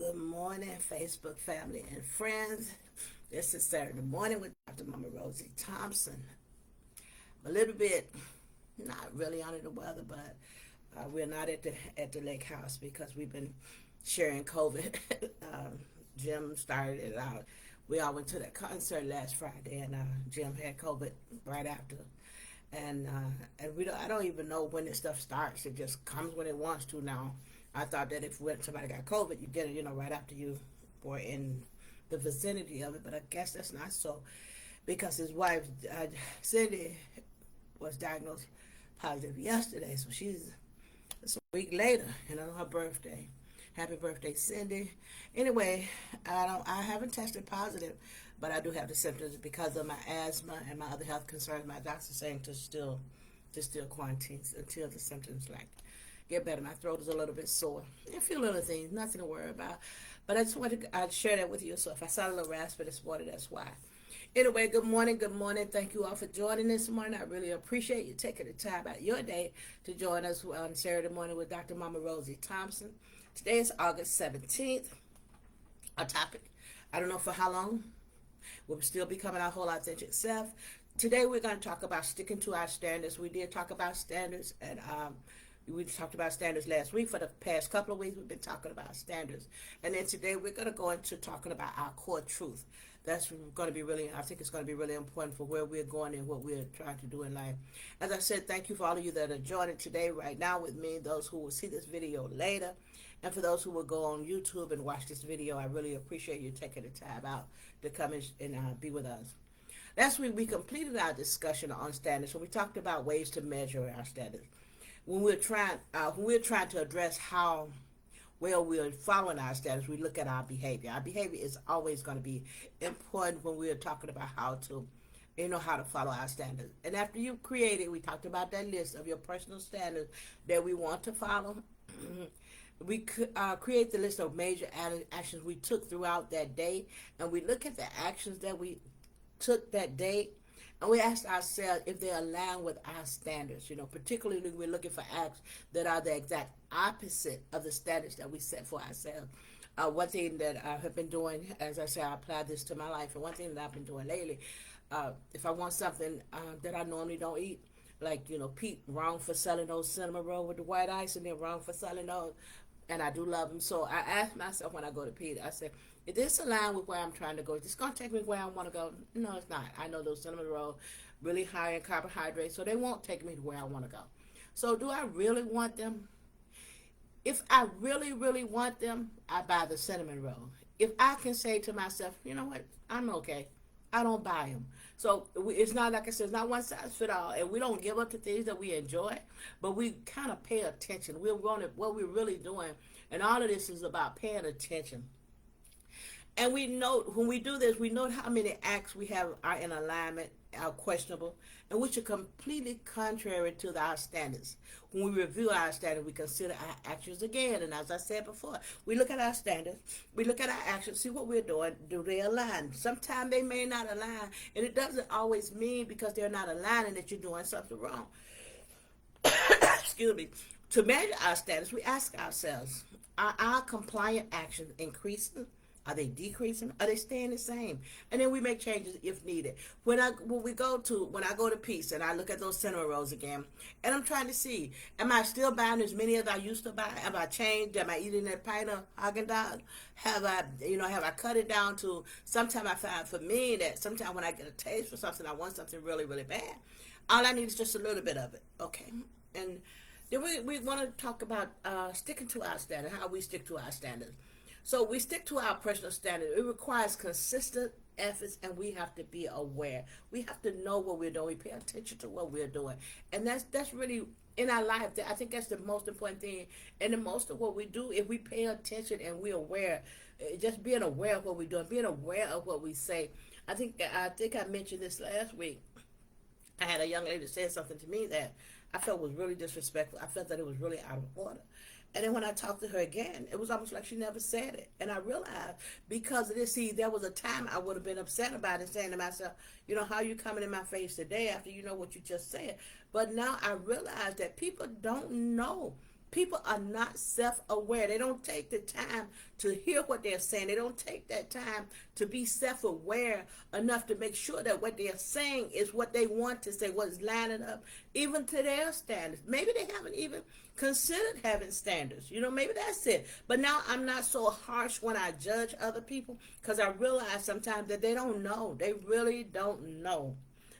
Good morning, Facebook family and friends. This is Saturday morning with Dr. Mama Rosie Thompson. A little bit, not really under the weather, but we're not at the lake house because we've been sharing COVID. Jim started it out. We all went to that concert last Friday, and Jim had COVID right after. And I don't even know when this stuff starts. It just comes when it wants to now. I thought that if somebody got COVID, you get it, right after you were in the vicinity of it. But I guess that's not so, because his wife, Cindy, was diagnosed positive yesterday. So it's a week later, her birthday. Happy birthday, Cindy. Anyway, I haven't tested positive, but I do have the symptoms because of my asthma and my other health concerns. My doctor's saying to still quarantine until the symptoms get better. My throat is a little bit sore. A few little things, nothing to worry about. But I just wanted to share that with you. So if I sound a little raspy this morning, that's why. Anyway, good morning. Thank you all for joining this morning. I really appreciate you taking the time out of your day to join us on Saturday morning with Dr. Mama Rosie Thompson. Today is August 17th. Our topic, I don't know for how long, we'll still becoming our whole authentic self. Today we're going to talk about sticking to our standards. We did talk about standards, and we talked about standards last week. For the past couple of weeks, we've been talking about standards. And then today we're going to go into talking about our core truth. That's going to be I think it's going to be really important for where we're going and what we're trying to do in life. As I said, thank you for all of you that are joining today right now with me, those who will see this video later. And for those who will go on YouTube and watch this video, I really appreciate you taking the time out to come and be with us. Last week, we completed our discussion on standards. So we talked about ways to measure our standards. When we're trying to address how well we're following our standards, we look at our behavior. Our behavior is always going to be important when we're talking about how to follow our standards. And after you've created, we talked about that list of your personal standards that we want to follow. We create the list of major actions we took throughout that day, and we look at the actions that we took that day, and we ask ourselves if they align with our standards. Particularly we're looking for acts that are the exact opposite of the standards that we set for ourselves. One thing that I have been doing, as I say, I apply this to my life, and one thing that I've been doing lately, if I want something that I normally don't eat, like, Pete, wrong for selling those cinnamon rolls with the white ice, and then wrong for selling those, and I do love them. So I ask myself when I go to Pete, I say, is this aligned with where I'm trying to go? Is this going to take me where I want to go? No, it's not. I know those cinnamon rolls really high in carbohydrates, so they won't take me to where I want to go. So do I really want them? If I really, really want them, I buy the cinnamon roll. If I can say to myself, you know what, I'm okay, I don't buy them. So it's not, like I said, it's not one size fit all, and we don't give up to things that we enjoy, but we kind of pay attention. We're going to what we're really doing, and all of this is about paying attention. And we note, when we do this, we note how many acts we have are in alignment, are questionable, and which are completely contrary to our standards. When we review our standards, we consider our actions again. And as I said before, we look at our standards, we look at our actions, see what we're doing. Do they align? Sometimes they may not align, and it doesn't always mean because they're not aligning that you're doing something wrong. Excuse me. To measure our standards, we ask ourselves, are our compliant actions increasing? Are they decreasing? Are they staying the same? And then we make changes if needed. When I go to Peace and I look at those cinnamon rolls again, and I'm trying to see, am I still buying as many as I used to buy? Have I changed? Am I eating that pint of Haagen-Dazs? Have I cut it down to? Sometimes I find for me that sometimes when I get a taste for something, I want something really, really bad. All I need is just a little bit of it. Okay, and then we want to talk about sticking to our standards, how we stick to our standards. So we stick to our personal standard. It requires consistent efforts, and we have to be aware. We have to know what we're doing. We pay attention to what we're doing, and that's really in our life. I think that's the most important thing. And the most of what we do, if we pay attention and we're aware, just being aware of what we're doing, being aware of what we say. I think I mentioned this last week. I had a young lady say something to me that I felt was really disrespectful. I felt that it was really out of order. And then when I talked to her again, it was almost like she never said it. And I realized because of this, there was a time I would have been upset about it, saying to myself, how you coming in my face today after you know what you just said. But now I realize that people don't know People are not self-aware. They don't take the time to hear what they're saying. They don't take that time to be self-aware enough to make sure that what they're saying is what they want to say, what's lining up even to their standards. Maybe they haven't even considered having standards. Maybe that's it. But now I'm not so harsh when I judge other people, because I realize sometimes that they don't know. They really don't know.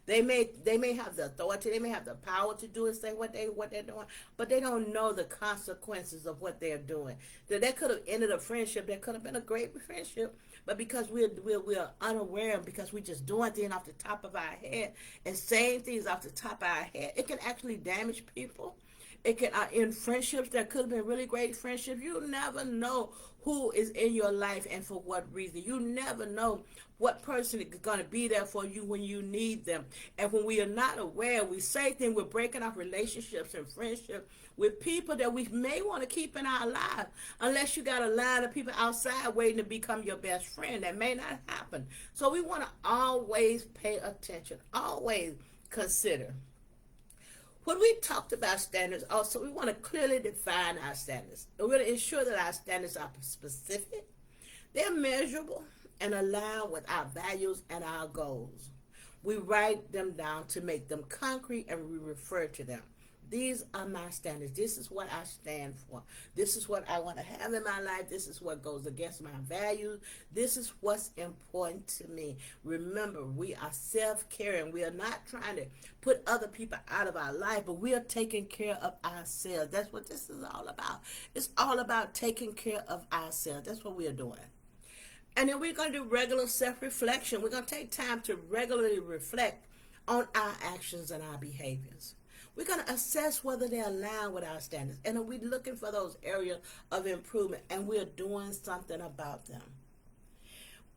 They may have the authority, they may have the power to do and say what they're doing, but they don't know the consequences of what they're doing. That could have ended a friendship. That could have been a great friendship, but because we're unaware, because we're just doing things off the top of our head and saying things off the top of our head, it can actually damage people. It can in friendships that could have been really great friendships. You never know who is in your life and for what reason. You never know what person is going to be there for you when you need them. And when we are not aware, we say things, we're breaking off relationships and friendships with people that we may want to keep in our lives, unless you got a line of people outside waiting to become your best friend. That may not happen. So we want to always pay attention, always consider. When we talked about standards, also, we want to clearly define our standards. We're going to ensure that our standards are specific, they're measurable, and align with our values and our goals. We write them down to make them concrete, and we refer to them. These are my standards. This is what I stand for. This is what I want to have in my life. This is what goes against my values. This is what's important to me. Remember, we are self-caring. We are not trying to put other people out of our life, but we are taking care of ourselves. That's what this is all about. It's all about taking care of ourselves. That's what we are doing. And then we're going to do regular self-reflection. We're going to take time to regularly reflect on our actions and our behaviors. We're going to assess whether they align with our standards. And are we looking for those areas of improvement, and we're doing something about them?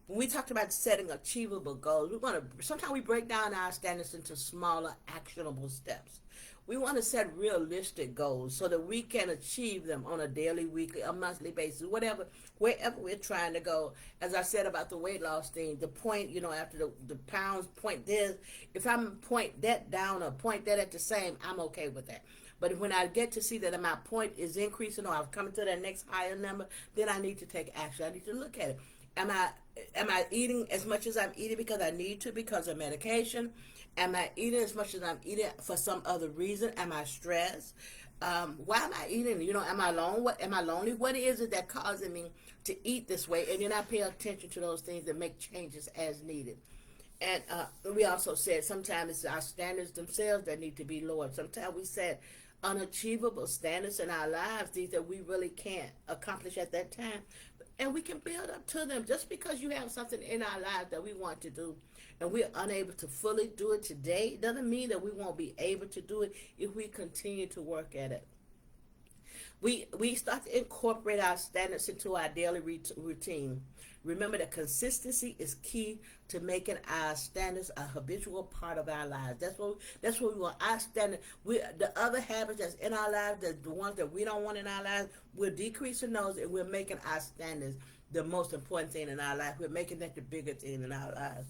When we talked about setting achievable goals, sometimes we break down our standards into smaller, actionable steps. We want to set realistic goals so that we can achieve them on a daily, weekly, or monthly basis, wherever we're trying to go. As I said about the weight loss thing, the point, after the pounds point this, if I'm point that down or point that at the same, I'm okay with that. But when I get to see that my point is increasing, or I'm coming to that next higher number, then I need to take action. I need to look at it. Am I eating as much as I'm eating because I need to, because of medication? Am I eating as much as I'm eating for some other reason? Am I stressed? Why am I eating? Am I alone? Am I lonely? What is it that causing me to eat this way? And then I pay attention to those things and make changes as needed. And we also said sometimes it's our standards themselves that need to be lowered. Sometimes we set unachievable standards in our lives, things that we really can't accomplish at that time. And we can build up to them. Just because you have something in our lives that we want to do and we're unable to fully do it today, doesn't mean that we won't be able to do it if we continue to work at it. We start to incorporate our standards into our daily routine. Remember that consistency is key to making our standards a habitual part of our lives. That's what we want. Our standard. The other habits that's in our lives, the ones that we don't want in our lives, we're decreasing those, and we're making our standards the most important thing in our life. We're making that the bigger thing in our lives.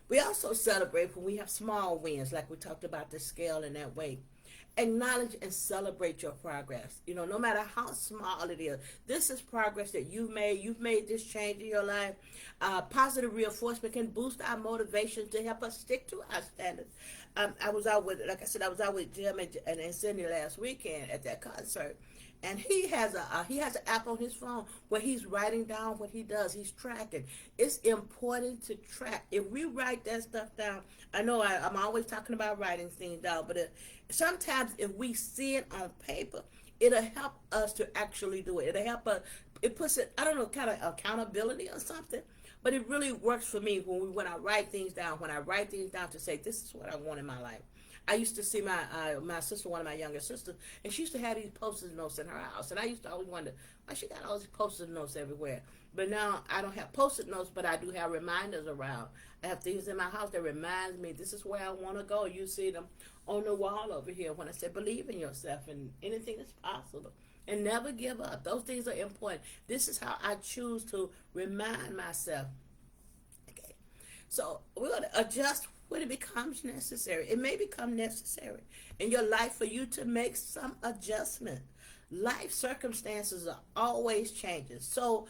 We also celebrate when we have small wins, like we talked about the scale and that weight. Acknowledge and celebrate your progress. No matter how small it is, this is progress that you've made. You've made this change in your life. Positive reinforcement can boost our motivation to help us stick to our standards. I was out with Jim and Cindy last weekend at that concert. And he has an app on his phone where he's writing down what he does. He's tracking. It's important to track. If we write that stuff down, I know I'm always talking about writing things down, but sometimes if we see it on paper, it'll help us to actually do it. It'll help us. It puts it, I don't know, kind of accountability or something. But it really works for me when I write things down. When I write things down to say, this is what I want in my life. I used to see my sister, one of my younger sisters, and she used to have these post-it notes in her house. And I used to always wonder, why she got all these post-it notes everywhere? But now I don't have post-it notes, but I do have reminders around. I have things in my house that reminds me, this is where I want to go. You see them on the wall over here when I say, believe in yourself and anything is possible. And never give up. Those things are important. This is how I choose to remind myself. Okay. So we're going to adjust when it becomes necessary. It may become necessary in your life for you to make some adjustment. Life circumstances are always changing. So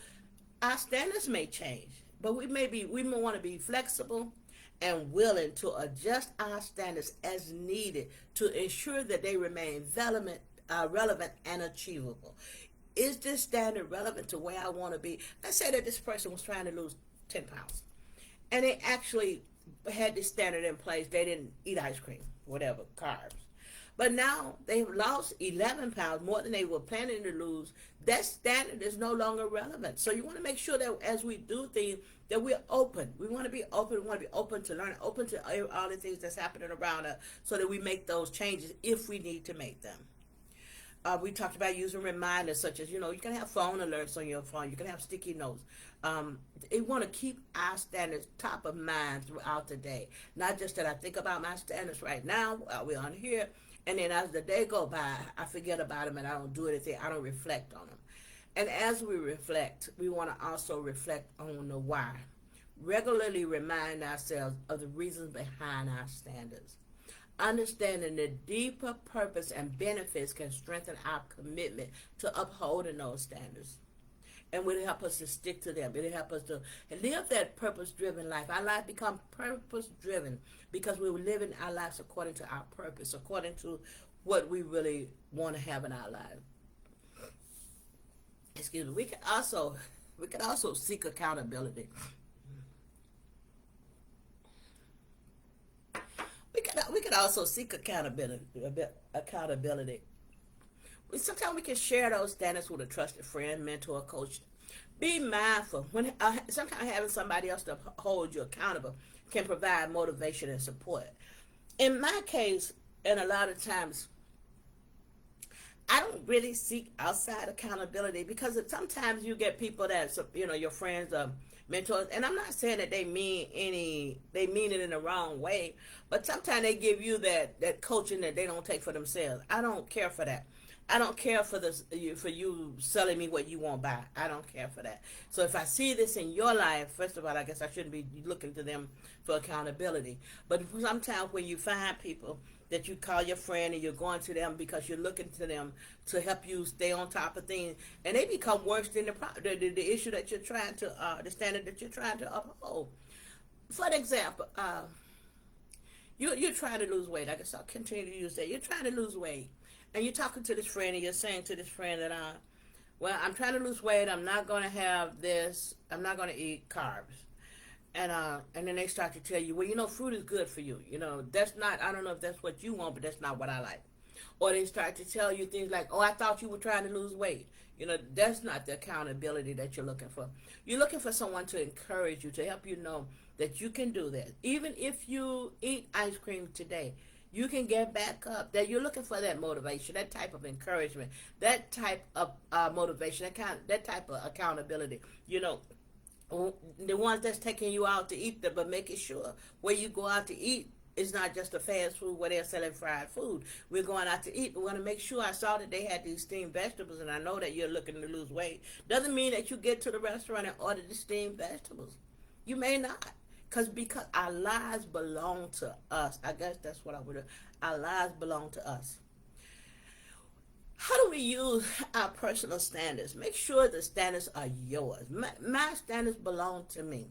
our standards may change, but we may want to be flexible and willing to adjust our standards as needed to ensure that they remain relevant and achievable. Is this standard relevant to where I want to be? Let's say that this person was trying to lose 10 pounds and they actually had this standard in place. They didn't eat ice cream, whatever, carbs. But now they've lost 11 pounds, more than they were planning to lose. That standard is no longer relevant. So you want to make sure that as we do things, that we're open. We want to be open. We want to be open to learn, open to all the things that's happening around us so that we make those changes if we need to make them. We talked about using reminders such as, you can have phone alerts on your phone. You can have sticky notes. You want to keep our standards top of mind throughout the day. Not just that I think about my standards right now, we're on here, and then as the day go by, I forget about them and I don't do anything. I don't reflect on them. And as we reflect, we want to also reflect on the why. Regularly remind ourselves of the reasons behind our standards. Understanding the deeper purpose and benefits can strengthen our commitment to upholding those standards. And will help us to stick to them. It'll help us to live that purpose-driven life. Our life become purpose-driven because we're living our lives according to our purpose, according to what we really want to have in our life. Excuse me. We can also seek accountability. We could also seek accountability. Sometimes we can share those standards with a trusted friend, mentor, coach. Be mindful. Sometimes having somebody else to hold you accountable can provide motivation and support. In my case, and a lot of times, I don't really seek outside accountability because sometimes you get people that, your friends or mentors, and I'm not saying that they mean it in the wrong way, but sometimes they give you that coaching that they don't take for themselves. I don't care for that. I don't care for you selling me what you won't buy. I don't care for that. So if I see this in your life, first of all, I guess I shouldn't be looking to them for accountability. But sometimes when you find people that you call your friend and you're going to them because you're looking to them to help you stay on top of things, and they become worse than the issue that you're trying to, the standard that you're trying to uphold. For example, you're trying to lose weight. I guess I'll continue to use that. You're trying to lose weight. And you're talking to this friend and you're saying to this friend that, I'm trying to lose weight. I'm not going to have this. I'm not going to eat carbs. And then they start to tell you, well, fruit is good for you. That's not, I don't know if that's what you want, but that's not what I like. Or they start to tell you things like, I thought you were trying to lose weight. That's not the accountability that you're looking for. You're looking for someone to encourage you, to help you know that you can do that. Even if you eat ice cream today, you can get back up. That you're looking for that motivation, that type of encouragement, that type of motivation, that type of accountability. The ones that's taking you out to eat, but making sure where you go out to eat is not just a fast food where they're selling fried food. We're going out to eat. We want to make sure. I saw that they had these steamed vegetables, and I know that you're looking to lose weight. Doesn't mean that you get to the restaurant and order the steamed vegetables. You may not. Because our lives belong to us. I guess that's what I would do. Our lives belong to us. How do we use our personal standards? Make sure the standards are yours. My standards belong to me.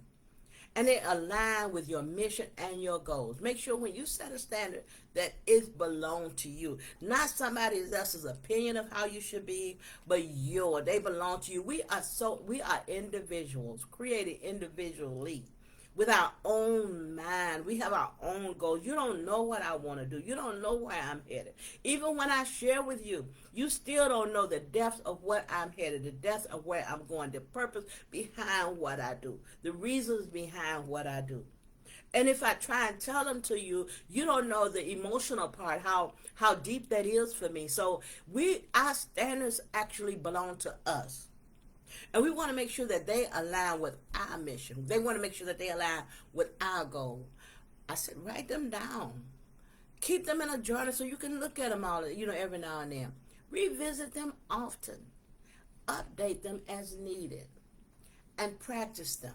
And they align with your mission and your goals. Make sure when you set a standard that it belongs to you. Not somebody else's opinion of how you should be, but yours. They belong to you. We are individuals, created individually. With our own mind. We have our own goals. You don't know what I want to do. You don't know where I'm headed. Even when I share with you, you still don't know the depth of what I'm headed, the depth of where I'm going, the purpose behind what I do, the reasons behind what I do. And if I try and tell them to you, you don't know the emotional part, how deep that is for me. So our standards actually belong to us. And we want to make sure that they align with our mission. They want to make sure that they align with our goal. I said, write them down. Keep them in a journal so you can look at them all, every now and then. Revisit them often. Update them as needed. And practice them.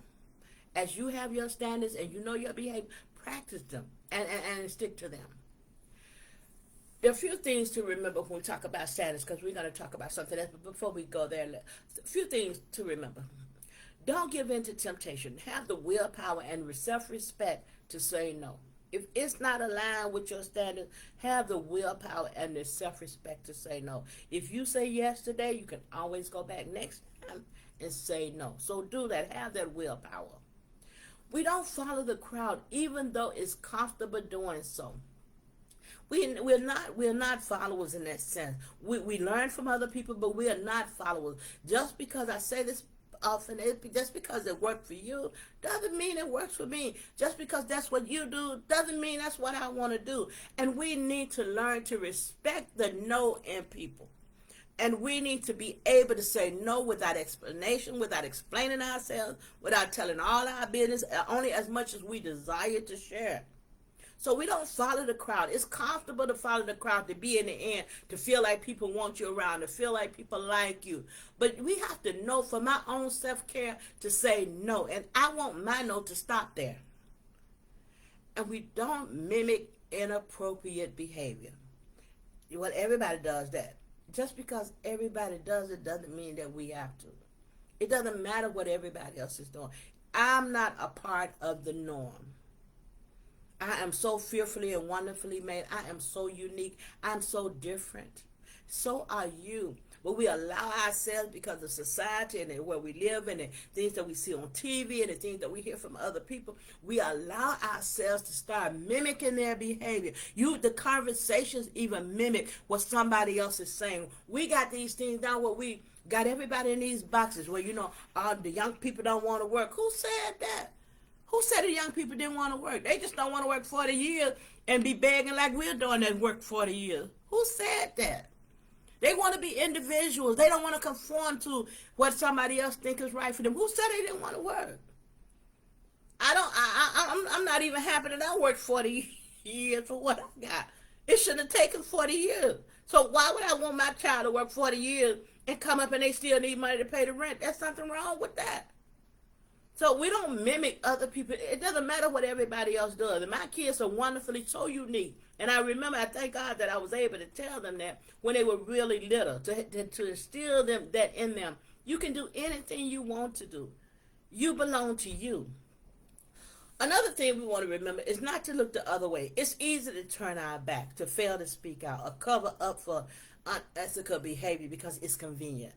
As you have your standards and you know your behavior, practice them and stick to them. There are a few things to remember when we talk about standards, because we're going to talk about something else. But before we go there, a few things to remember. Don't give in to temptation. Have the willpower and self-respect to say no. If it's not aligned with your standards, have the willpower and the self-respect to say no. If you say yes today, you can always go back next time and say no. So do that. Have that willpower. We don't follow the crowd, even though it's comfortable doing so. We're not followers in that sense. We learn from other people, but we are not followers. Just because I say this often, just because it worked for you doesn't mean it works for me. Just because that's what you do doesn't mean that's what I want to do. And we need to learn to respect the no in people. And we need to be able to say no without explanation, without explaining ourselves, without telling all our business, only as much as we desire to share. So we don't follow the crowd. It's comfortable to follow the crowd, to be in the end, to feel like people want you around, to feel like people like you. But we have to know for my own self-care to say no. And I want my no to stop there. And we don't mimic inappropriate behavior. Well, everybody does that. Just because everybody does it doesn't mean that we have to. It doesn't matter what everybody else is doing. I'm not a part of the norm. I am so fearfully and wonderfully made. I am so unique. I'm so different. So are you. But we allow ourselves, because of society and where we live and the things that we see on TV and the things that we hear from other people, we allow ourselves to start mimicking their behavior. The conversations even mimic what somebody else is saying. We got these things down where we got everybody in these boxes where, the young people don't want to work. Who said that? Who said the young people didn't want to work? They just don't want to work 40 years and be begging like we're doing that work 40 years. Who said that? They want to be individuals. They don't want to conform to what somebody else thinks is right for them. Who said they didn't want to work? I'm not even happy that I worked 40 years for what I got. It shouldn't have taken 40 years. So why would I want my child to work 40 years and come up and they still need money to pay the rent? There's something wrong with that. So we don't mimic other people. It doesn't matter what everybody else does. And my kids are wonderfully so unique. And I thank God that I was able to tell them that when they were really little, to instill that in them. You can do anything you want to do. You belong to you. Another thing we want to remember is not to look the other way. It's easy to turn our back, to fail to speak out, or cover up for unethical behavior because it's convenient.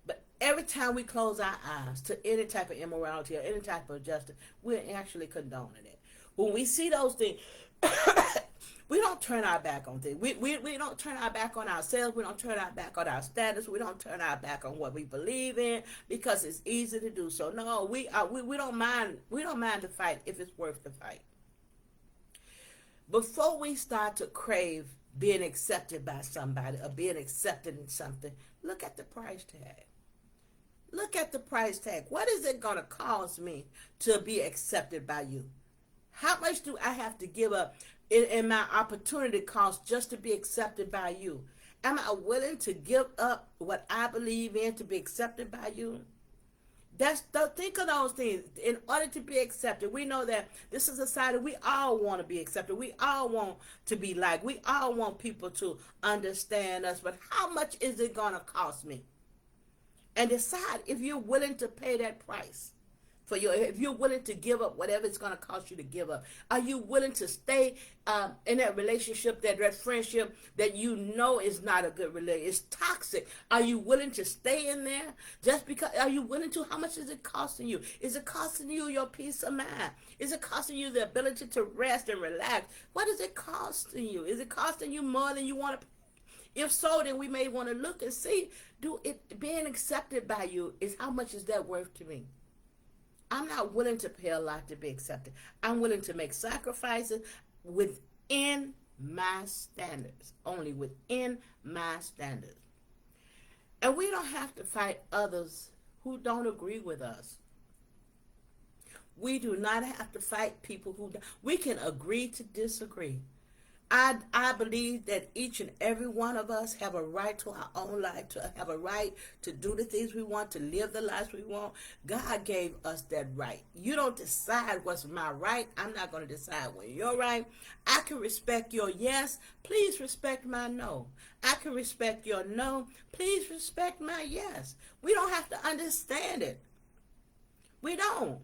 But every time we close our eyes to any type of immorality or any type of injustice, we're actually condoning it. When we see those things, we don't turn our back on things. We don't turn our back on ourselves. We don't turn our back on our status. We don't turn our back on what we believe in because it's easy to do so. No, we don't mind. We don't mind the fight if it's worth the fight. Before we start to crave being accepted by somebody or being accepted in something, look at the price tag. Look at the price tag. What is it going to cost me to be accepted by you? How much do I have to give up in my opportunity cost just to be accepted by you? Am I willing to give up what I believe in to be accepted by you? Think of those things. In order to be accepted, we know that this is a society we all want to be accepted. We all want to be liked. We all want people to understand us. But how much is it going to cost me? And decide if you're willing to pay that price if you're willing to give up whatever it's going to cost you to give up. Are you willing to stay in that relationship, that friendship that you know is not a good relationship? It's toxic. Are you willing to stay in there? Just because, are you willing to? How much is it costing you? Is it costing you your peace of mind? Is it costing you the ability to rest and relax? What is it costing you? Is it costing you more than you want to pay? If so, then we may want to look and see, being accepted by you, is how much is that worth to me? I'm not willing to pay a lot to be accepted. I'm willing to make sacrifices within my standards, only within my standards. And we don't have to fight others who don't agree with us. We do not have to fight people we can agree to disagree. I believe that each and every one of us have a right to our own life, to have a right to do the things we want, to live the lives we want. God gave us that right. You don't decide what's my right. I'm not going to decide when you're right. I can respect your yes. Please respect my no. I can respect your no. Please respect my yes. We don't have to understand it. We don't.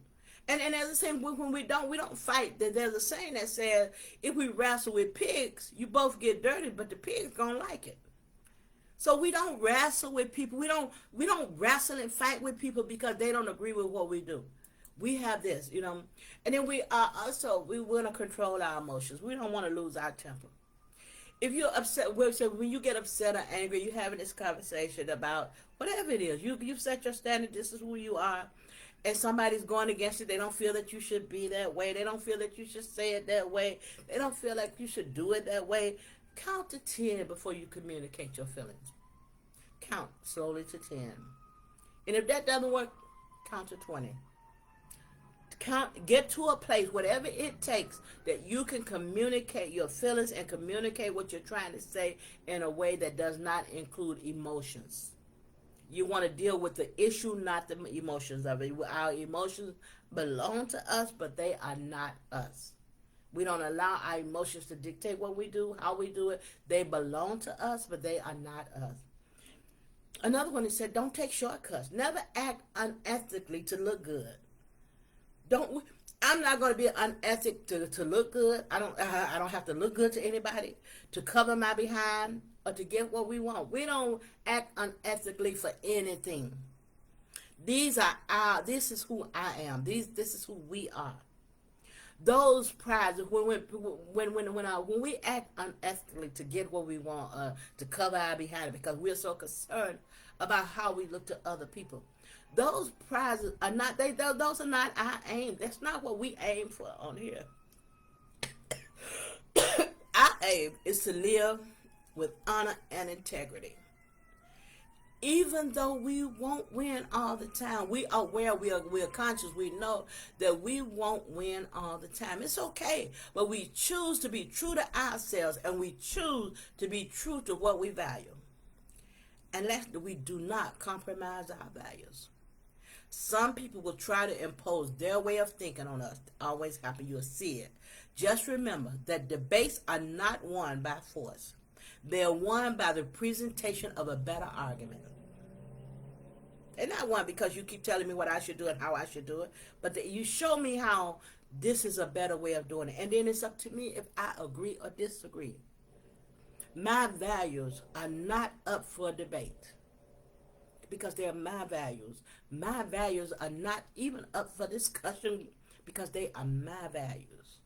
And as I say, when we don't fight. There's a saying that says, if we wrestle with pigs, you both get dirty, but the pig's gonna like it. So we don't wrestle with people. We don't wrestle and fight with people because they don't agree with what we do. We have this, and then we are also we want to control our emotions. We don't want to lose our temper. If you're upset, when you get upset or angry, you're having this conversation about whatever it is. You've set your standard. This is who you are. And somebody's going against it. They don't feel that you should be that way. They don't feel that you should say it that way. They don't feel like you should do it that way. Count to 10 before you communicate your feelings. Count slowly to 10. And if that doesn't work, count to 20. Get to a place, whatever it takes, that you can communicate your feelings and communicate what you're trying to say in a way that does not include emotions. You want to deal with the issue, not the emotions of it. Our emotions belong to us, but they are not us. We don't allow our emotions to dictate what we do, how we do it. They belong to us, but they are not us. Another one is said, don't take shortcuts. Never act unethically to look good. I'm not going to be unethic to look good. I don't have to look good to anybody to cover my behind or to get what we want. We don't act unethically for anything. This is who I am. This is who we are. Those prides, when we act unethically to get what we want, to cover our behind, because we're so concerned about how we look to other people. Those prizes are not those are not our aim. That's not what we aim for on here. Our aim is to live with honor and integrity. Even though we won't win all the time, we are aware, we are conscious, we know that we won't win all the time. It's okay, but we choose to be true to ourselves, and we choose to be true to what we value. Unless we do not compromise our values. Some people will try to impose their way of thinking on us. Always happen, you'll see it. Just remember that debates are not won by force. They're won by the presentation of a better argument. They're not won because you keep telling me what I should do and how I should do it, but you show me how this is a better way of doing it. And then it's up to me if I agree or disagree. My values are not up for debate because they are my values. My values are not even up for discussion because they are my values.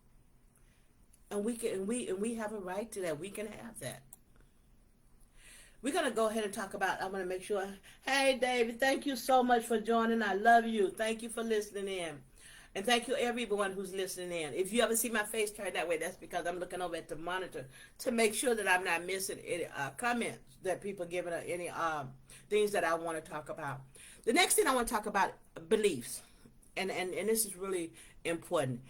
And we have a right to that. We can have that. We're going to go ahead and talk about, I'm going to make sure. Hey, David, thank you so much for joining. I love you. Thank you for listening in. And thank you, everyone who's listening in. If you ever see my face turn that way, that's because I'm looking over at the monitor to make sure that I'm not missing any comments that people giving any things that I want to talk about. The next thing I want to talk about, beliefs. And this is really important.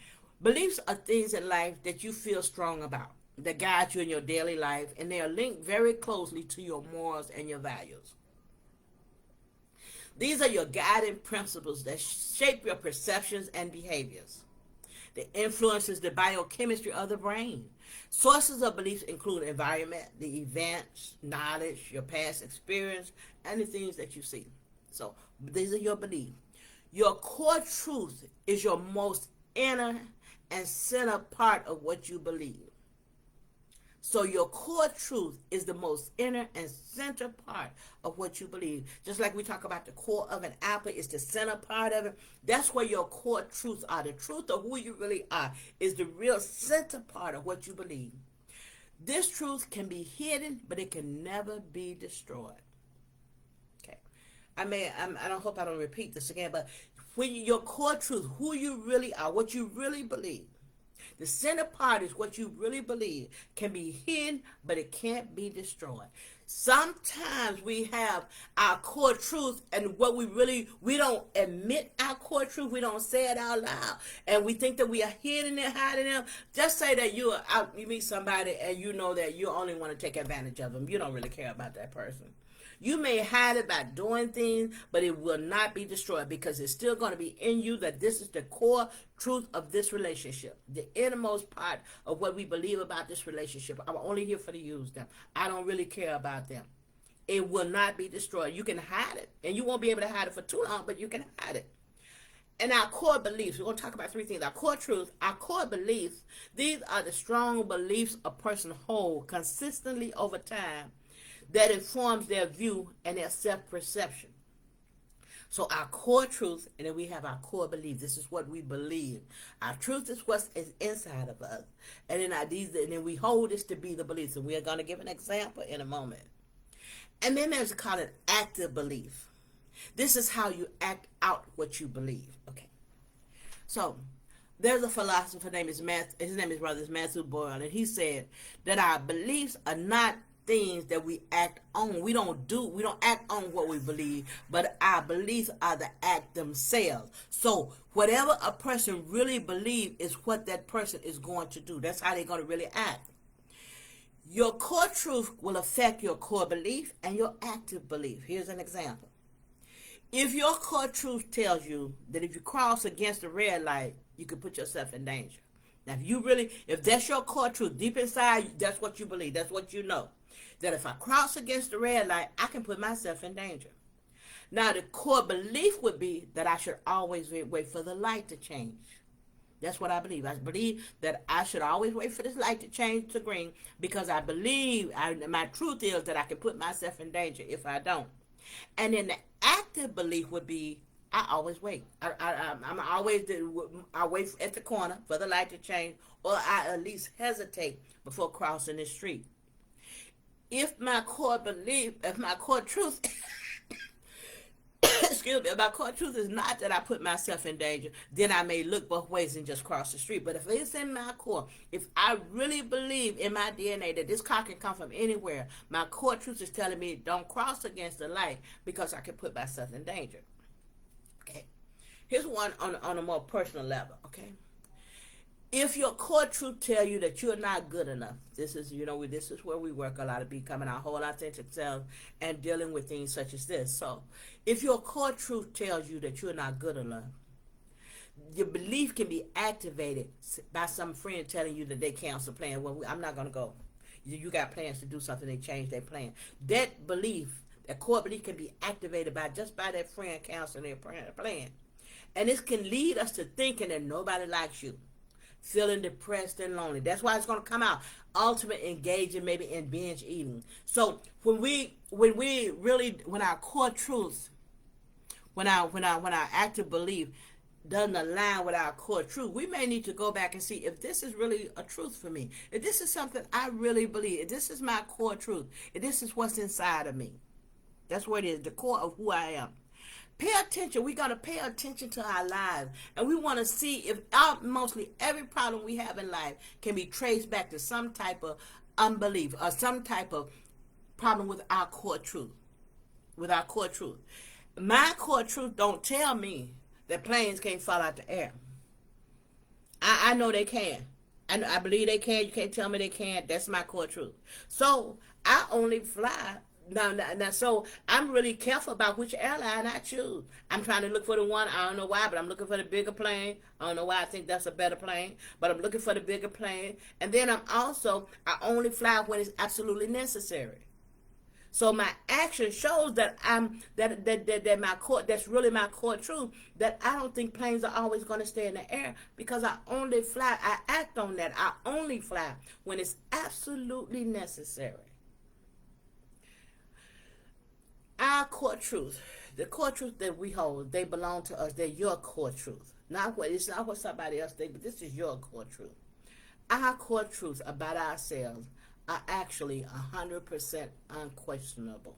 Beliefs are things in life that you feel strong about, that guide you in your daily life, and they are linked very closely to your morals and your values. These are your guiding principles that shape your perceptions and behaviors. They influences the biochemistry of the brain. Sources of beliefs include environment, the events, knowledge, your past experience, and the things that you see. So these are your beliefs. Your core truth is your most inner and center part of what you believe. So your core truth is the most inner and center part of what you believe. Just like we talk about the core of an apple is the center part of it. That's where your core truths are. The truth of who you really are is the real center part of what you believe. This truth can be hidden, but it can never be destroyed. Okay. I don't hope I don't repeat this again, but when your core truth, who you really are, what you really believe, The center part is what you really believe. Can be hidden, but it can't be destroyed. Sometimes we have our core truth, and what we don't admit our core truth. We don't say it out loud, and we think that we are hiding it, hiding them. Just say that you are out, you meet somebody, and you know that you only want to take advantage of them. You don't really care about that person. You may hide it by doing things, but it will not be destroyed because it's still going to be in you that this is the core truth of this relationship. The innermost part of what we believe about this relationship. I'm only here for to use them. I don't really care about them. It will not be destroyed. You can hide it, and you won't be able to hide it for too long, but you can hide it. And our core beliefs, we're going to talk about three things. Our core truth, our core beliefs, these are the strong beliefs a person holds consistently over time that informs their view and their self-perception. So our core truth, and then we have our core belief. This is what we believe. Our truth is what is inside of us. And then we hold this to be the beliefs. And we are going to give an example in a moment. And then there's called an active belief. This is how you act out what you believe. Okay. So there's a philosopher named his name is Matthew Boyle, and he said that our beliefs are not things that we act on. We don't act on what we believe, but our beliefs are the act themselves. So whatever a person really believes is what that person is going to do. That's how they're going to really act. Your core truth will affect your core belief and your active belief. Here's an example. If your core truth tells you that if you cross against the red light, you can put yourself in danger. Now, if that's your core truth, deep inside, that's what you believe, that's what you know. That if I cross against the red light, I can put myself in danger. Now, the core belief would be that I should always wait for the light to change. That's what I believe. I believe that I should always wait for this light to change to green because I believe, my truth is that I can put myself in danger if I don't. And then the active belief would be, I always wait. I wait at the corner for the light to change, or I at least hesitate before crossing the street. If my core truth, excuse me, if my core truth is not that I put myself in danger, then I may look both ways and just cross the street. But if it's in my core, if I really believe in my DNA that this car can come from anywhere, my core truth is telling me don't cross against the light because I can put myself in danger. Okay. Here's one on a more personal level, okay? If your core truth tell you that you're not good enough, this is where we work a lot of becoming our whole authentic self and dealing with things such as this. So if your core truth tells you that you're not good enough, your belief can be activated by some friend telling you that they cancel plans. Well, I'm not going to go. You got plans to do something, they change their plan. That belief, that core belief can be activated by that friend canceling their plan. And this can lead us to thinking that nobody likes you. Feeling depressed and lonely. That's why it's going to come out. Ultimate engaging, maybe in binge eating. So when our core truths, when our active belief doesn't align with our core truth, we may need to go back and see if this is really a truth for me. If this is something I really believe. If this is my core truth. If this is what's inside of me. That's what it is, the core of who I am. Pay attention. We got to pay attention to our lives. And we want to see if mostly every problem we have in life can be traced back to some type of unbelief or some type of problem with our core truth. With our core truth. My core truth don't tell me that planes can't fall out the air. I know they can. I believe they can. You can't tell me they can't. That's my core truth. So I only fly. Now, so I'm really careful about which airline I choose. I'm trying to look for the one, I don't know why, but I'm looking for the bigger plane. I don't know why I think that's a better plane, but I'm looking for the bigger plane. And then I only fly when it's absolutely necessary. So my action shows that that my core, that's really my core truth, that I don't think planes are always going to stay in the air because I act on that. I only fly when it's absolutely necessary. Our core truth, the core truth that we hold, they belong to us. They're your core truth. It's not what somebody else thinks, but this is your core truth. Our core truths about ourselves are actually 100% unquestionable.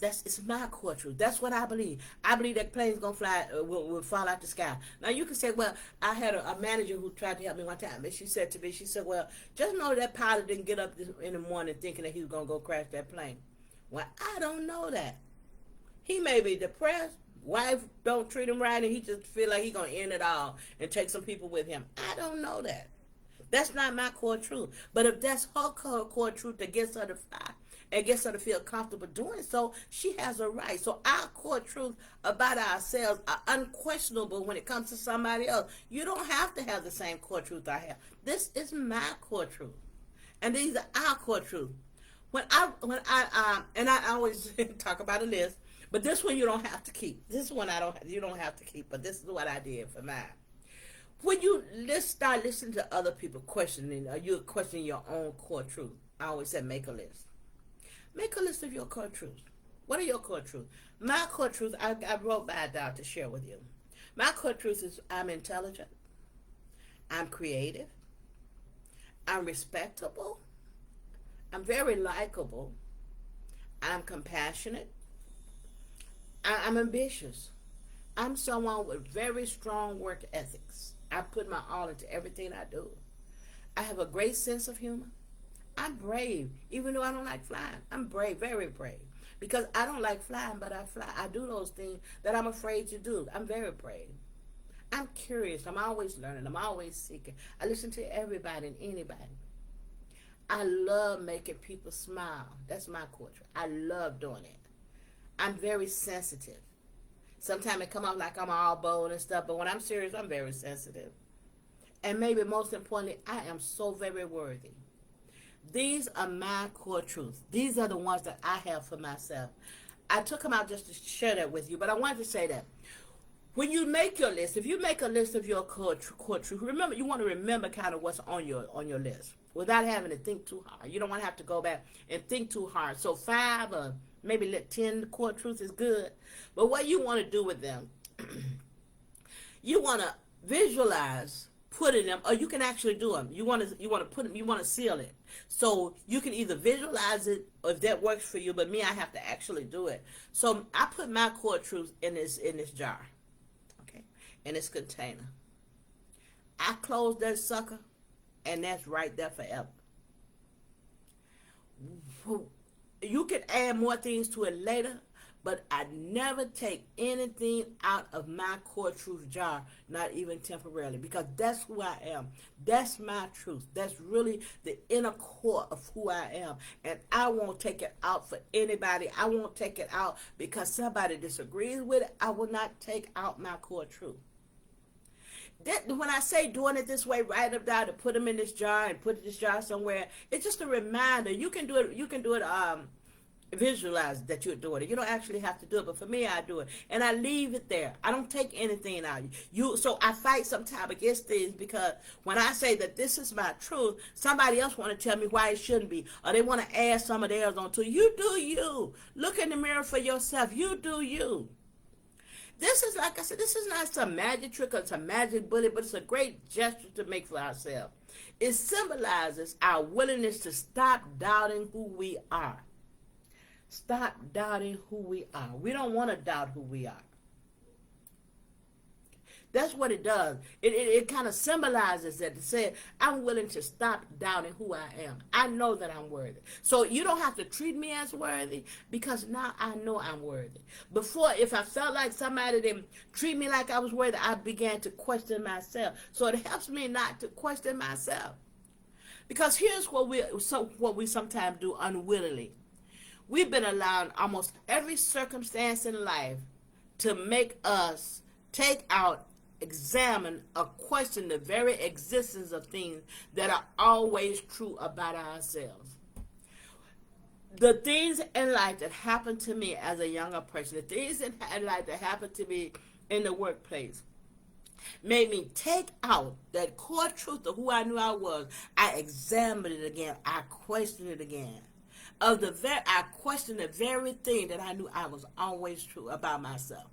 It's my core truth. That's what I believe. I believe that planes gonna fly, will fall out the sky. Now you can say, well, I had a manager who tried to help me one time, and she said to me, she said, well, just know that pilot didn't get up in the morning thinking that he was gonna go crash that plane. Well, I don't know that. He may be depressed. Wife don't treat him right, and he just feel like he gonna end it all and take some people with him. I don't know that. That's not my core truth. But if that's her core truth that gets her to fly and gets her to feel comfortable doing so, she has a right. So our core truth about ourselves are unquestionable when it comes to somebody else. You don't have to have the same core truth I have. This is my core truth, and these are our core truth. And I always talk about a list, but this one you don't have to keep. This one you don't have to keep, but this is what I did for mine. When you start listening to other people questioning, or you're questioning your own core truth, I always say make a list. Make a list of your core truths. What are your core truths? My core truth, I wrote mine down to share with you. My core truth is I'm intelligent, I'm creative, I'm respectable, I'm very likable, I'm compassionate, I'm ambitious. I'm someone with very strong work ethics. I put my all into everything I do. I have a great sense of humor. I'm brave, even though I don't like flying. I'm brave, very brave. Because I don't like flying, but I fly. I do those things that I'm afraid to do. I'm very brave. I'm curious. I'm always learning. I'm always seeking. I listen to everybody and anybody. I love making people smile. That's my core trait. I love doing it. I'm very sensitive. Sometimes it come out like I'm all bold and stuff, but when I'm serious, I'm very sensitive. And maybe most importantly, I am so very worthy. These are my core truths. These are the ones that I have for myself. I took them out just to share that with you, but I wanted to say that when you make your list, if you make a list of your core truths, remember, you want to remember kind of what's on your list without having to think too hard. You don't want to have to go back and think too hard. So 5 or maybe 10 core truths is good. But what you want to do with them, you want to visualize putting them, or you can actually do them. You want to put them, you want to seal it. So you can either visualize it, or if that works for you, but me, I have to actually do it. So I put my core truths in this jar, okay, in this container. I close that sucker, and that's right there forever. You can add more things to it later, but I never take anything out of my core truth jar, not even temporarily, because that's who I am. That's my truth. That's really the inner core of who I am. And I won't take it out for anybody. I won't take it out because somebody disagrees with it. I will not take out my core truth. When I say doing it this way, write them down to put them in this jar and put this jar somewhere, it's just a reminder. You can do it. Visualize that you're doing it. You don't actually have to do it, but for me, I do it, and I leave it there. I don't take anything out. So I fight sometimes against things because when I say that this is my truth, somebody else want to tell me why it shouldn't be, or they want to add some of theirs onto it. You do you. Look in the mirror for yourself. You do you. This is, like I said, this is not some magic trick or some magic bullet, but it's a great gesture to make for ourselves. It symbolizes our willingness to stop doubting who we are. Stop doubting who we are. We don't want to doubt who we are. That's what it does. It kind of symbolizes that. It says, I'm willing to stop doubting who I am. I know that I'm worthy. So you don't have to treat me as worthy because now I know I'm worthy. Before, if I felt like somebody didn't treat me like I was worthy, I began to question myself. So it helps me not to question myself. Because here's what we sometimes do unwillingly. We've been allowed almost every circumstance in life to make us take out, examine, or question the very existence of things that are always true about ourselves. The things in life that happened to me as a younger person, the things in life that happened to me in the workplace, made me take out that core truth of who I knew I was. I examined it again. I questioned it again. I questioned the very thing that I knew I was always true about myself.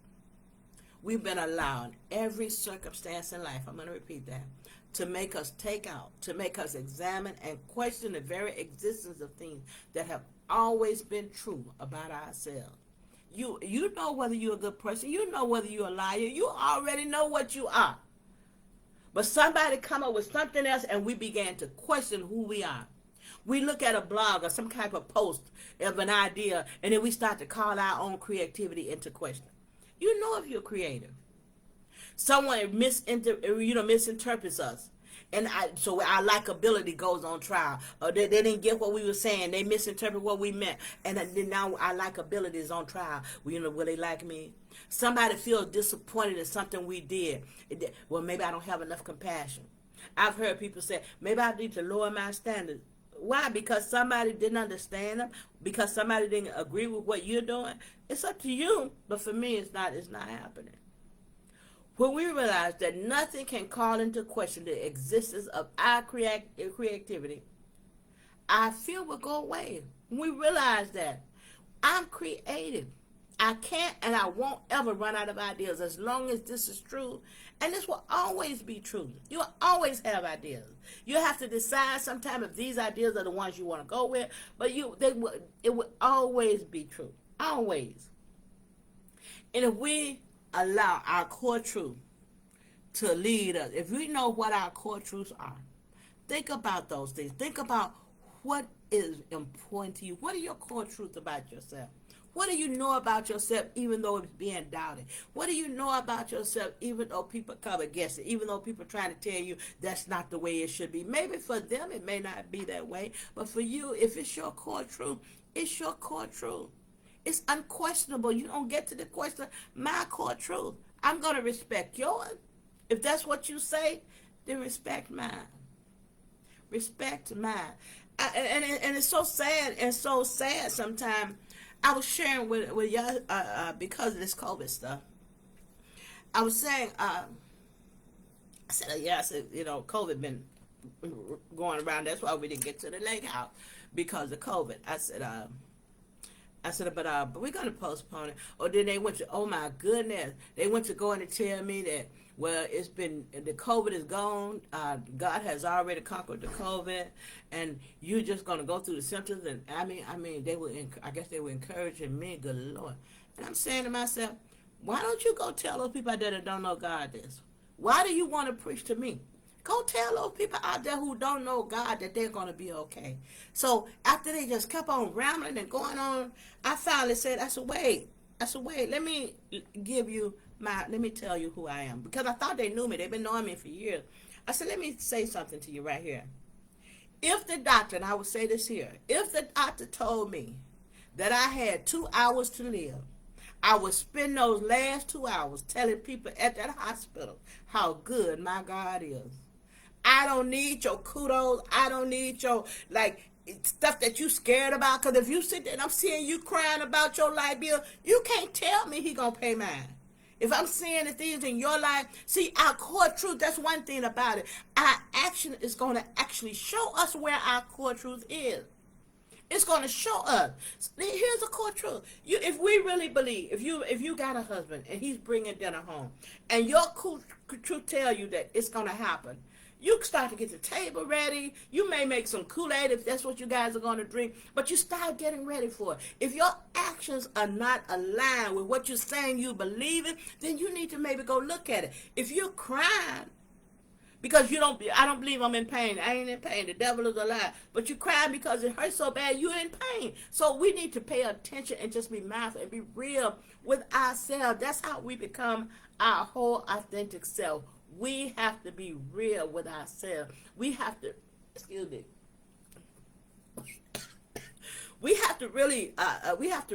We've been allowed every circumstance in life, I'm going to repeat that, to make us take out, to make us examine and question the very existence of things that have always been true about ourselves. You know whether you're a good person. You know whether you're a liar. You already know what you are. But somebody come up with something else and we began to question who we are. We look at a blog or some type of post of an idea and then we start to call our own creativity into question. You know if you're creative. Someone misinterprets us. And so our likability goes on trial. Or they didn't get what we were saying. They misinterpret what we meant. And then now our likability is on trial. Well, will they like me? Somebody feels disappointed in something we did. Well, maybe I don't have enough compassion. I've heard people say, maybe I need to lower my standards. Why? Because somebody didn't understand them? Because somebody didn't agree with what you're doing? It's up to you. But for me, it's not happening. When we realize that nothing can call into question the existence of our creativity, our fear will go away. When we realize that I'm creative, I can't and I won't ever run out of ideas as long as this is true. And this will always be true. You'll always have ideas. You have to decide sometime if these ideas are the ones you want to go with, but it will always be true. Always. And if we allow our core truth to lead us, if we know what our core truths are, think about those things. Think about what is important to you. What are your core truths about yourself? What do you know about yourself even though it's being doubted? What do you know about yourself even though people come against it? Even though people are trying to tell you that's not the way it should be. Maybe for them it may not be that way, but for you, if it's your core truth, it's your core truth. It's unquestionable. You don't get to the question, my core truth. I'm going to respect yours. If that's what you say, then respect mine. Respect mine. And it's so sad sometimes. I was sharing with y'all because of this COVID stuff. I was saying, I said, COVID been going around. That's why we didn't get to the lake house because of COVID. I said, but we're going to postpone it. Or then they went to, oh my goodness, they went to go in and tell me that, well, the COVID is gone. God has already conquered the COVID, and you're just going to go through the symptoms. And I mean, I guess they were encouraging me, good Lord. And I'm saying to myself, why don't you go tell those people out there that don't know God this? Why do you want to preach to me? Go tell those people out there who don't know God that they're going to be okay. So after they just kept on rambling and going on, I finally said, I said, wait, let me tell you who I am. Because I thought they knew me. They've been knowing me for years. I said, let me say something to you right here. If the doctor, and I will say this here, if the doctor told me that I had 2 hours to live, I would spend those last 2 hours telling people at that hospital how good my God is. I don't need your kudos. I don't need your, stuff that you scared about. Because if you sit there and I'm seeing you crying about your light bill, you can't tell me he going to pay mine. If I'm seeing the things in your life, see, our core truth, that's one thing about it. Our action is going to actually show us where our core truth is. It's going to show us. Here's a core truth. If we really believe, if you got a husband and he's bringing dinner home, and your core truth tell you that it's going to happen, you start to get the table ready. You may make some Kool-Aid if that's what you guys are going to drink, but you start getting ready for it. If your actions are not aligned with what you're saying you believe in, then you need to maybe go look at it. If you're crying because I don't believe I'm in pain. I ain't in pain. The devil is a lie. But you crying because it hurts so bad, you're in pain. So we need to pay attention and just be mindful and be real with ourselves. That's how we become our whole authentic self. We have to be real with ourselves. We have to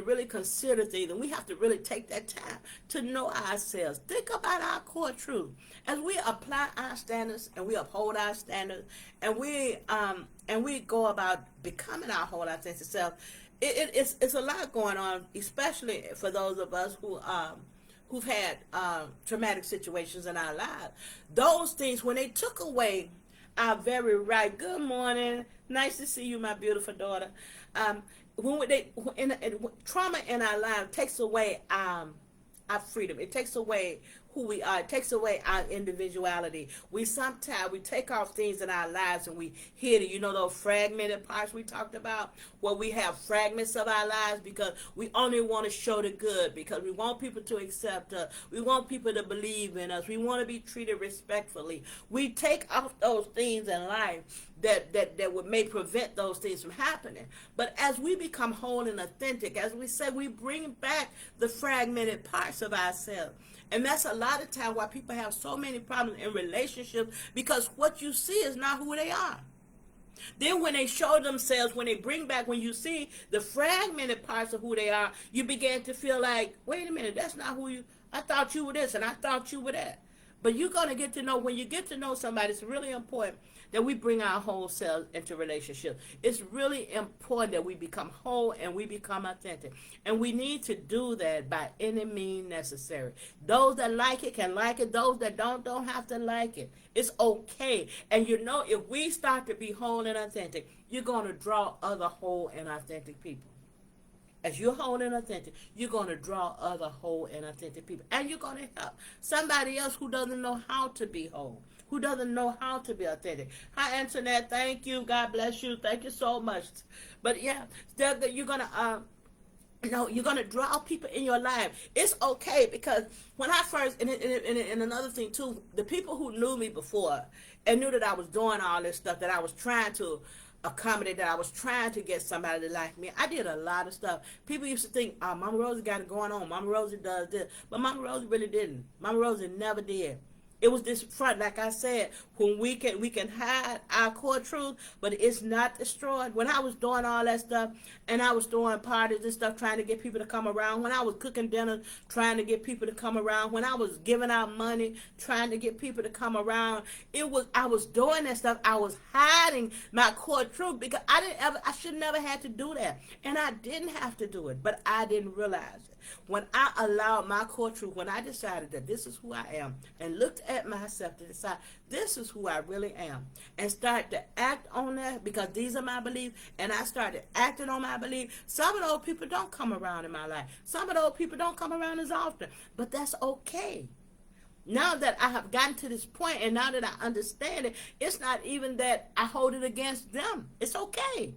really consider things, and we have to really take that time to know ourselves. Think about our core truth as we apply our standards and we uphold our standards, and we go about becoming our whole authentic self. It's a lot going on, especially for those of us who've had traumatic situations in our lives. Those things, when they took away our very right, good morning, nice to see you, my beautiful daughter. Trauma in our lives takes away our freedom. It takes away who we are. It takes away our individuality. We sometimes we take off things in our lives and we hid it. You know those fragmented parts we talked about, where we have fragments of our lives because we only want to show the good, because we want people to accept us. We want people to believe in us. We want to be treated respectfully. We take off those things in life that would may prevent those things from happening. But as we become whole and authentic, as we say, we bring back the fragmented parts of ourselves. And that's a lot of time why people have so many problems in relationships, because what you see is not who they are. Then when they show themselves, when they bring back, when you see the fragmented parts of who they are, you begin to feel like, wait a minute, that's not who you, I thought you were this and I thought you were that. But you're going to get to know, when you get to know somebody, it's really important that we bring our whole selves into relationships. It's really important that we become whole and we become authentic. And we need to do that by any means necessary. Those that like it can like it. Those that don't have to like it. It's okay. And you know, if we start to be whole and authentic, you're going to draw other whole and authentic people. As you're whole and authentic, you're going to draw other whole and authentic people. And you're going to help somebody else who doesn't know how to be whole, who doesn't know how to be authentic. Hi, Antoinette. Thank you. God bless you. Thank you so much. But yeah, you're going to... you're going to draw people in your life. It's okay, because when I first, and another thing too, the people who knew me before and knew that I was doing all this stuff, that I was trying to accommodate, that I was trying to get somebody to like me. I did a lot of stuff. People used to think, oh, Mama Rosie got it going on. Mama Rosie does this. But Mama Rosie really didn't. Mama Rosie never did. It was this front, like I said, when we can hide our core truth, but it's not destroyed. When I was doing all that stuff, and I was throwing parties and stuff, trying to get people to come around, when I was cooking dinner, trying to get people to come around, when I was giving out money, trying to get people to come around, I was doing that stuff. I was hiding my core truth, because I should never had to do that. And I didn't have to do it, but I didn't realize it. When I allowed my core truth, when I decided that this is who I am, and looked at myself to decide this is who I really am, and start to act on that, because these are my beliefs, and I started acting on my beliefs, some of those people don't come around in my life. Some of those people don't come around as often, but that's okay. Now that I have gotten to this point, and now that I understand it, it's not even that I hold it against them. It's okay,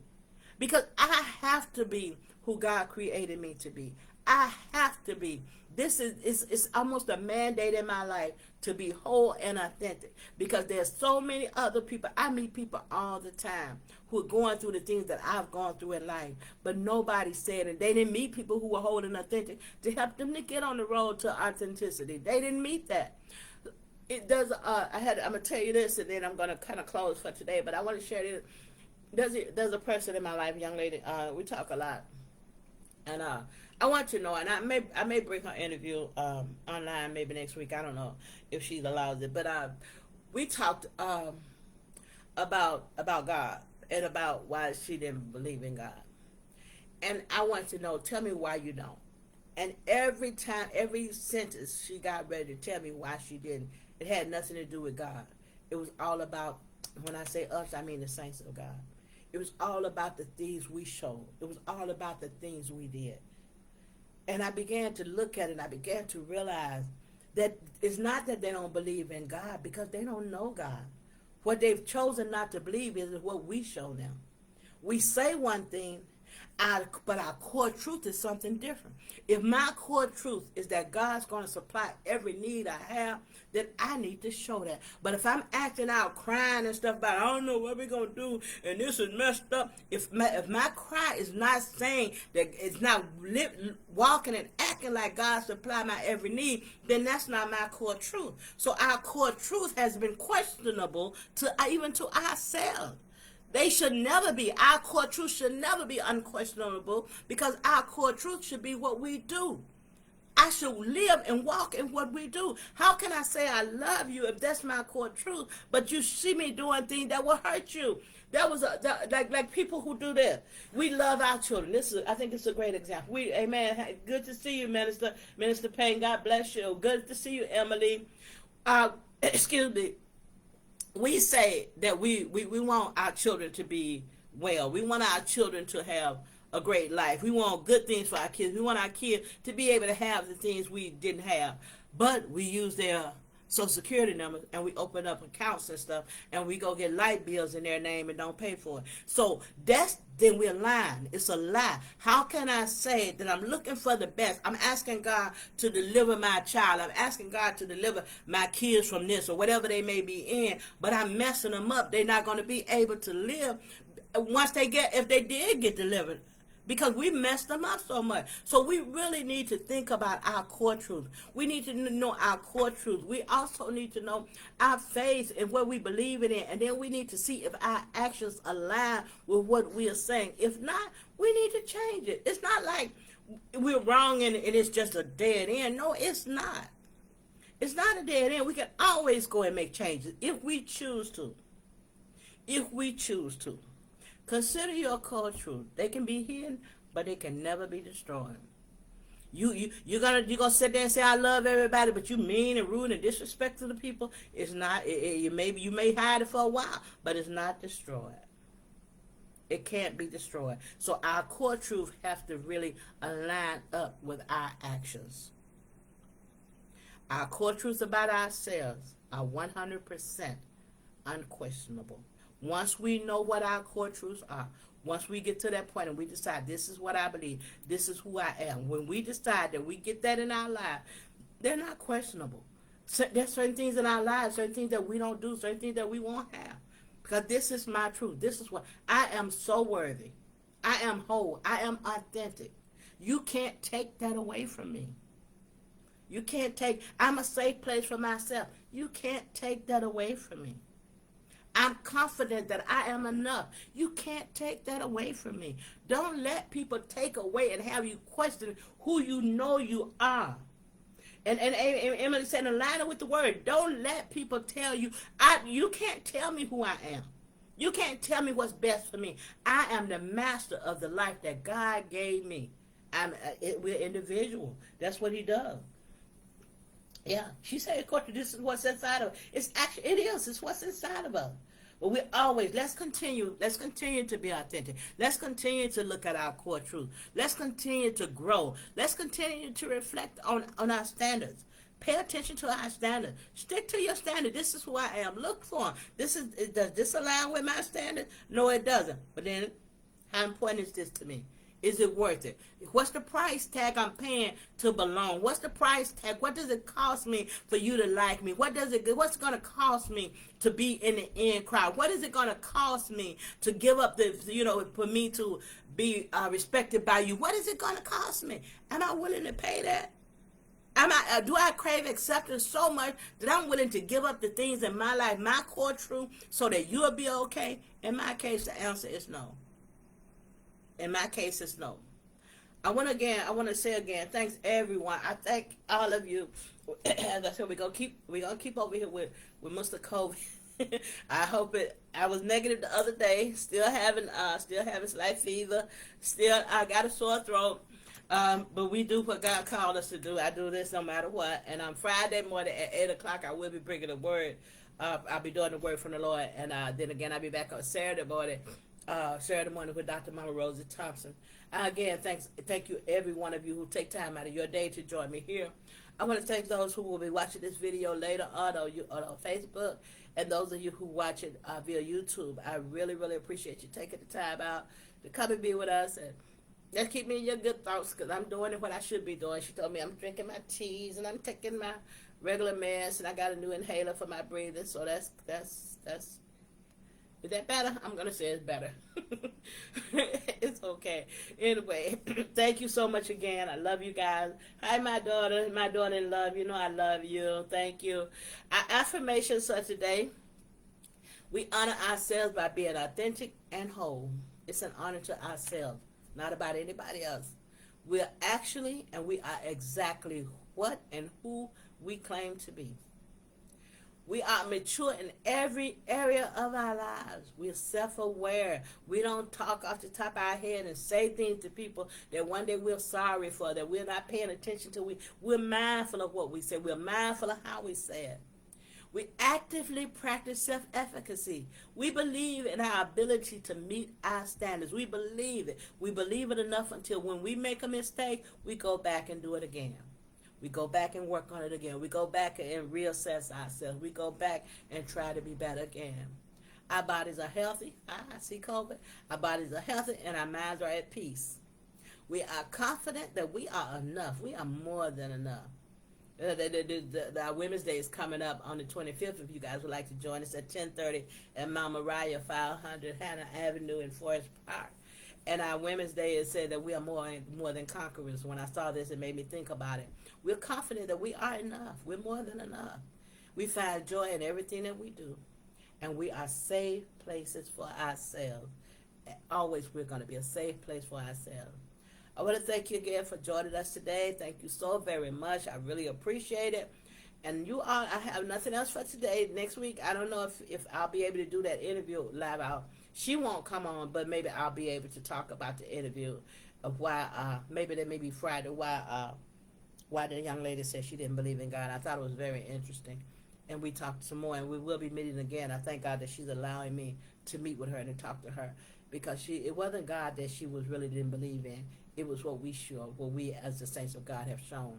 because I have to be who God created me to be. I have to be. This is almost a mandate in my life to be whole and authentic, because there's so many other people. I meet people all the time who are going through the things that I've gone through in life, but nobody said it. They didn't meet people who were whole and authentic to help them to get on the road to authenticity. They didn't meet that. I'm gonna tell you this, and then I'm gonna kind of close for today. But I want to share this. There's a person in my life, young lady. We talk a lot, and I want to know, and I may bring her interview online maybe next week. I don't know if she allows it, but we talked about God and about why she didn't believe in God, and I want to know. Tell me why you don't. And every sentence she got ready to tell me why she didn't. It had nothing to do with God. It was all about, when I say us, I mean the saints of God. It was all about the things we showed. It was all about the things we did. And I began to look at it, and I began to realize that it's not that they don't believe in God, because they don't know God. What they've chosen not to believe is what we show them. We say one thing, but our core truth is something different. If my core truth is that God's going to supply every need I have, then I need to show that. But if I'm acting out, crying and stuff about, I don't know what we're going to do, and this is messed up, if my cry is not saying that, it's not walking and acting like God supply my every need, then that's not my core truth. So our core truth has been questionable even to ourselves. They should never be. Our core truth should never be unquestionable, because our core truth should be what we do. I should live and walk in what we do. How can I say I love you if that's my core truth, but you see me doing things that will hurt you? That was like people who do this. We love our children. I think it's a great example. Amen. Good to see you, Minister Payne. God bless you. Good to see you, Emily. Excuse me. We say that we want our children to be well. We want our children to have a great life. We want good things for our kids. We want our kids to be able to have the things we didn't have. but we use their social security numbers and we open up accounts and stuff and we go get light bills in their name and don't pay for it. So then we're lying. It's a lie. How can I say that I'm looking for the best? I'm asking God to deliver my child. I'm asking God to deliver my kids from this or whatever they may be in, but I'm messing them up. They're not going to be able to live if they did get delivered, because we messed them up so much. So we really need to think about our core truth. We need to know our core truth. We also need to know our faith and what we believe in it. And then we need to see if our actions align with what we are saying. If not, we need to change it. It's not like we're wrong and it's just a dead end. No, it's not. It's not a dead end. We can always go and make changes if we choose to. If we choose to. Consider your core truth. They can be hidden, but they can never be destroyed. You're gonna sit there and say I love everybody, but you mean and rude and disrespectful to people. It's not. You may hide it for a while, but it's not destroyed. It can't be destroyed. So our core truth has to really align up with our actions. Our core truths about ourselves are 100% unquestionable. Once we know what our core truths are, once we get to that point and we decide this is what I believe, this is who I am, when we decide that we get that in our life, they're not questionable. So there's certain things in our lives, certain things that we don't do, certain things that we won't have. Because this is my truth. This is what I am, so worthy. I am whole. I am authentic. You can't take that away from me. I'm a safe place for myself. You can't take that away from me. I'm confident that I am enough. You can't take that away from me. Don't let people take away and have you question who you know you are. And Emily said, in line with the word, don't let people tell you, you can't tell me who I am. You can't tell me what's best for me. I am the master of the life that God gave me. We're individual. That's what he does. Yeah, she said, of course, this is what's inside of us. It's what's inside of us. But let's continue to be authentic. Let's continue to look at our core truth. Let's continue to grow. Let's continue to reflect on our standards. Pay attention to our standards. Stick to your standard. This is who I am. Look for them. Does this align with my standard? No, it doesn't. But then, how important is this to me? Is it worth it? What's the price tag I'm paying to belong? What's the price tag? What does it cost me for you to like me? What's it going to cost me to be in the in crowd? What is it going to cost me to give up for me to be respected by you? What is it going to cost me? Am I willing to pay that? Do I crave acceptance so much that I'm willing to give up the things in my life, my core truth, so that you'll be okay? In my case, the answer is no. In my case, it's no. I want to say again, thanks everyone. I thank all of you. As I said, we're gonna keep over here with Mr. COVID. I was negative the other day, still having slight fever, I got a sore throat. But we do what God called us to do. I do this no matter what. And on Friday morning at 8 o'clock, I will be bringing the word. I'll be doing the word from the Lord. And then again, I'll be back on Saturday morning with Dr. Mama Rosie Thompson. Again, thank you every one of you who take time out of your day to join me here. I want to thank those who will be watching this video later on Facebook, and those of you who watch it via YouTube. I really, really appreciate you taking the time out to come and be with us, and just keep me in your good thoughts, because I'm doing what I should be doing. She told me I'm drinking my teas and I'm taking my regular meds, and I got a new inhaler for my breathing. So that's is that better? I'm going to say it's better. It's okay. Anyway, thank you so much again. I love you guys. Hi, my daughter in love. You know I love you. Thank you. Our affirmations for today: we honor ourselves by being authentic and whole. It's an honor to ourselves, not about anybody else. We're actually and we are exactly what and who we claim to be. We are mature in every area of our lives. We're self-aware. We don't talk off the top of our head and say things to people that one day we're sorry for, that we're not paying attention to. We're mindful of what we say. We're mindful of how we say it. We actively practice self-efficacy. We believe in our ability to meet our standards. We believe it. We believe it enough until when we make a mistake, we go back and do it again. We go back and work on it again. We go back and reassess ourselves. We go back and try to be better again. Our bodies are healthy. I see COVID. Our bodies are healthy and our minds are at peace. We are confident that we are enough. We are more than enough. Our Women's Day is coming up on the 25th. If you guys would like to join us at 10:30 at Mount Moriah, 500 Hannah Avenue in Forest Park. And our Women's Day is said that we are more than conquerors. When I saw this, it made me think about it. We're confident that we are enough. We're more than enough. We find joy in everything that we do. And we are safe places for ourselves. Always we're going to be a safe place for ourselves. I want to thank you again for joining us today. Thank you so very much. I really appreciate it. And you all, I have nothing else for today. Next week, I don't know if I'll be able to do that interview live out. She won't come on, but maybe I'll be able to talk about the interview of why, maybe that may be Friday, why the young lady said she didn't believe in God. I thought it was very interesting. And we talked some more, and we will be meeting again. I thank God that she's allowing me to meet with her and to talk to her, because it wasn't God that she really didn't believe in. It was what we as the saints of God have shown.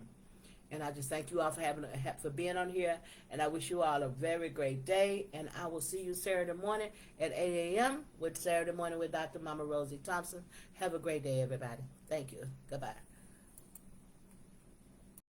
And I just thank you all for being on here, and I wish you all a very great day. And I will see you Saturday morning at 8 a.m. with Saturday Morning with Dr. Mama Rosie Thompson. Have a great day, everybody. Thank you. Goodbye.